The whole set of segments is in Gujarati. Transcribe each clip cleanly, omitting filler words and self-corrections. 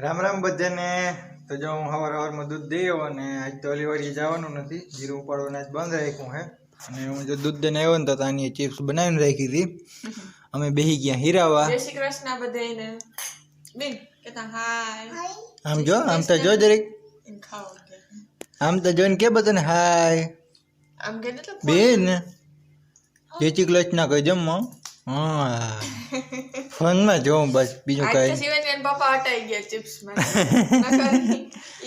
રામ રામ બધાને. તો જો હું સવારમાં દૂધ દઈ આવ્યો અને આજ તો અલીવાડી જવાનું નથી, જીરું ઉપાડવાને આજ બંધ રાખ્યું હે. અને હું જો દૂધ દઈને આવ્યો ને તો આની ચિપ્સ બનાવીને રાખી હતી. અમે બેસી ગયા હીરાવા. જય શ્રી કૃષ્ણ બધાને. બેન કેતા હાય. આમ જો, આમ તો જો જરીક ખાઓ આમ તો જોઈને કે બધાને હાય. આમ કે તો બેન જય શ્રી કૃષ્ણ કહી જમો. હા ફોનમાં જોઉં બસ, બીજું આજ કઈ તો શિવાની પપ્પા હટાઈ ગયા ચિપ્સ માં. નકર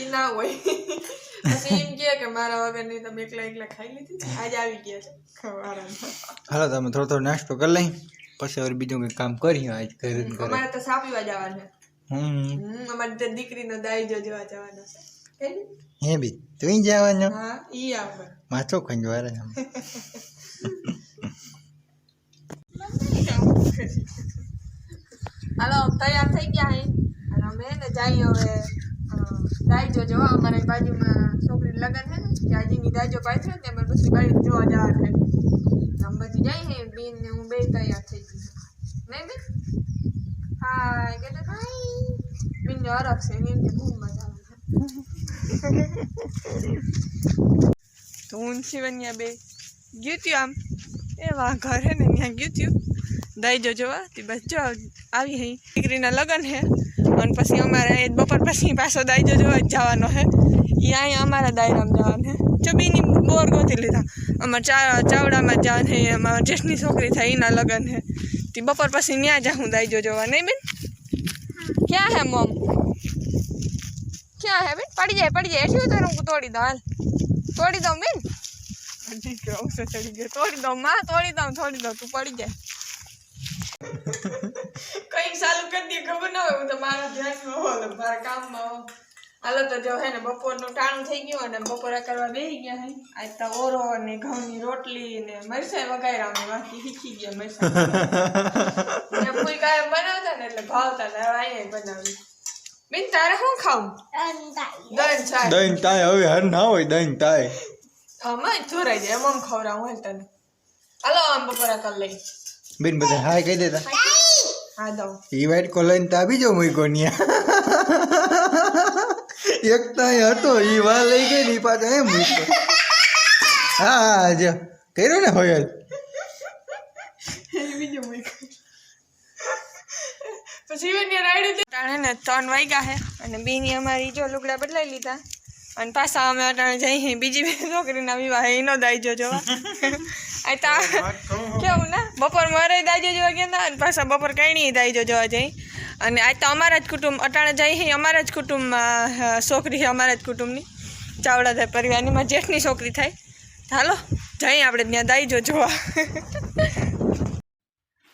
ઈ ના હોય. પછી એમ કે મારા વગરની તમે એકલા ખાઈ લીધી. આજ આવી ગયા છે ખવારામાં. હાલો તમે થોડો થોડો નાસ્તો કરી લઈ, પછી હવે બીજું કંઈ કામ કરીએ. આજ ઘરે ને ઘરે અમારે તો સા પીવા જવાનું છે. અમારી તો દીકરીનો દાઈજો જોવા જવાનો છે. હે બી તું જવાનો? હા ઈ આવે માથો ખંજવારે. હાલો તૈયાર થઈ ગયા હે અને અમે ને જઈએ હવે દાઈજો જોવા. અમારી બાજુમાં છોકરી લગન છે ને ત્યાંજીની દાઈજો પાછી ને અમારે પછી ગાડી જોવા જવાનું છે. આમ બધી જઈ હે બેન ને હું બે તૈયાર થઈ ગઈ. નહીં બેન હાય કે તો બેન ને અરગ છે એમ કે ખૂબ મજા આવે. તો હું શિવન્યા બે ગયું ત્યું આમ એવા ઘર હે ને ત્યાં ગયું ત્યું દાઈજો જોવા. તે બસ જો આવી હઈ દીકરીના લગ્ન હે અને પછી અમારે બપોર પછી પાછો દાઈજો જોવા જ જવાનો હે. એ અહીંયા અમારા દાયરામાં જવાનું હે. ચબીની બોર ગોતી લીધા. અમારે ચાવડામાં જવાનું હે. અમારા જેઠની છોકરી થાય એના લગ્ન હે. તે બપોર પછી ત્યાં જાઉં દાઈજો જોવા. નહીં બેન ક્યાં હે મોમ? ક્યાં હે બેન? પડી જાય એટલી ઉતાર હું તોડી દઉં. હાલ તોડી દઉં બેન. દીકરો ચડી ગયો. તોડી દઉં માં, તોડી દઉં તું પડી જાય. કઈ ચાલુ કરી દે ખબર ના હોય. હું તો મારા ધ્યાનમાં હોલ મારા કામમાં હો. હાલો તો જો હે ને બપોરનું ટાણું થઈ ગયું અને બપોરા કરવા બેસી ગયા હે. આજ તો ઓરો ને ઘઉંની રોટલી ને મરચાઈ વગાડ્યા અમે વાંકી શીખી ગયા મરચાઈ. ફૂલ કાયમ બનાવતા ને એટલે ભાવતા ને અહીંયા બનાવી. બેન તારે શું ખાવું? દહીં તાય હવે હર ના હોય દહીં તાય. આમાં ચોરાઈ જાય એમ ખવડાવું હાલ તને. હાલો આમ બપોરા કરી લઈ. બેન બધા હાય કહી દેતા. હા દઉં એ વાઈટ કો લઈને તા બીજો મૂકો ન્યા એક તાય હતો એ વા લઈ ગઈ ને પાછો એમ મૂકો. હા જો કર્યો ને હોય બીજું પછી રાડ્યું ને 3 વાગ્યા હે અને બેની અમારી જો લુગડા બદલાઈ લીધા અને પાછા અમે અટાણે જઈ બીજી બે છોકરીના વિવાહ એનો દાઈજો જોવા. કેવું ને બપોર મારે દાઈજો જોવા ગયા હતા અને પાછા બપોર કઈ દાઈજો જોવા જઈ. અને આજ તો અમારા જ કુટુંબ અટાણે જઈ અમારા જ કુટુંબમાં છોકરી છે અમારા જ કુટુંબની ચાવડા થાય પરિવારની માં જેઠની છોકરી થાય. હાલો જઈ આપણે ત્યાં દાઈજો જોવા.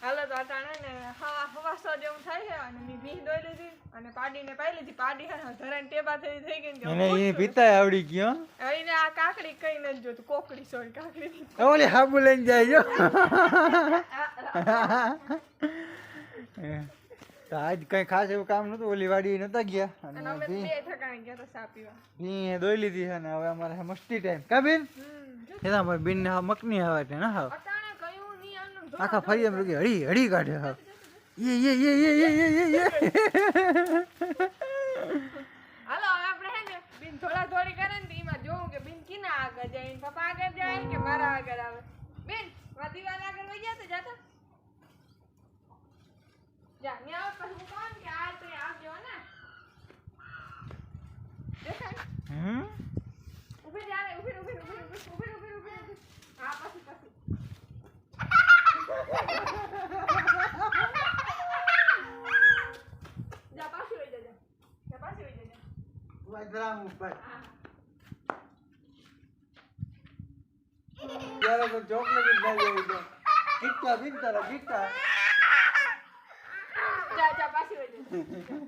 હાલો તો અટાણે ને હા હવાસો જેવું થાય છે અને મેં ભીહ દોઈ લીધી અને પાડીને પાઈ લીધી. પાડી હે ધરાઈને ટેબા થઈ ગઈ એને એ પીતા આવડી ગયો. એને આ કાકડી કઈ નથી જોતું. કોકડી સોરી કાકડી ઓલી હાબુ લઈને જાય જો. તો આજ કઈ ખાસ એવું કામ નતું, ઓલી વાડી નતા ગયા અને અમે બે ઠકાણે ગયા તો સા પીવા. ભી દોઈ લીધી છે ને હવે અમારે મસ્તી ટાઈમ કા બેન એના અમારે બેન ને મકની આવે છે ને હા અટાણે કયું ની આનું આખા ફરી એમ રૂકી હળી હળી કાઢે હા યે હાલો હવે આપણે હે ને બિન થોડા થોડી કરે ને એમાં જોઉં કે બિન કીના આગળ જાય પપ્પા આગળ જાય કે મારા આગળ આવે. બેન વાદીવાલ આગળ વઈ ગયા તો જાતા જા ને આવ પછી હું કોણ કે આ તો આવજો ને દેખાય ઉભી જા રે ઉભી હા પછી જા પાછી વઈ જા વાદરામ ઉપર યાર તો ચોકલેટ જ લાવી દે ગીતા બિનતા જા પાછી વઈ જા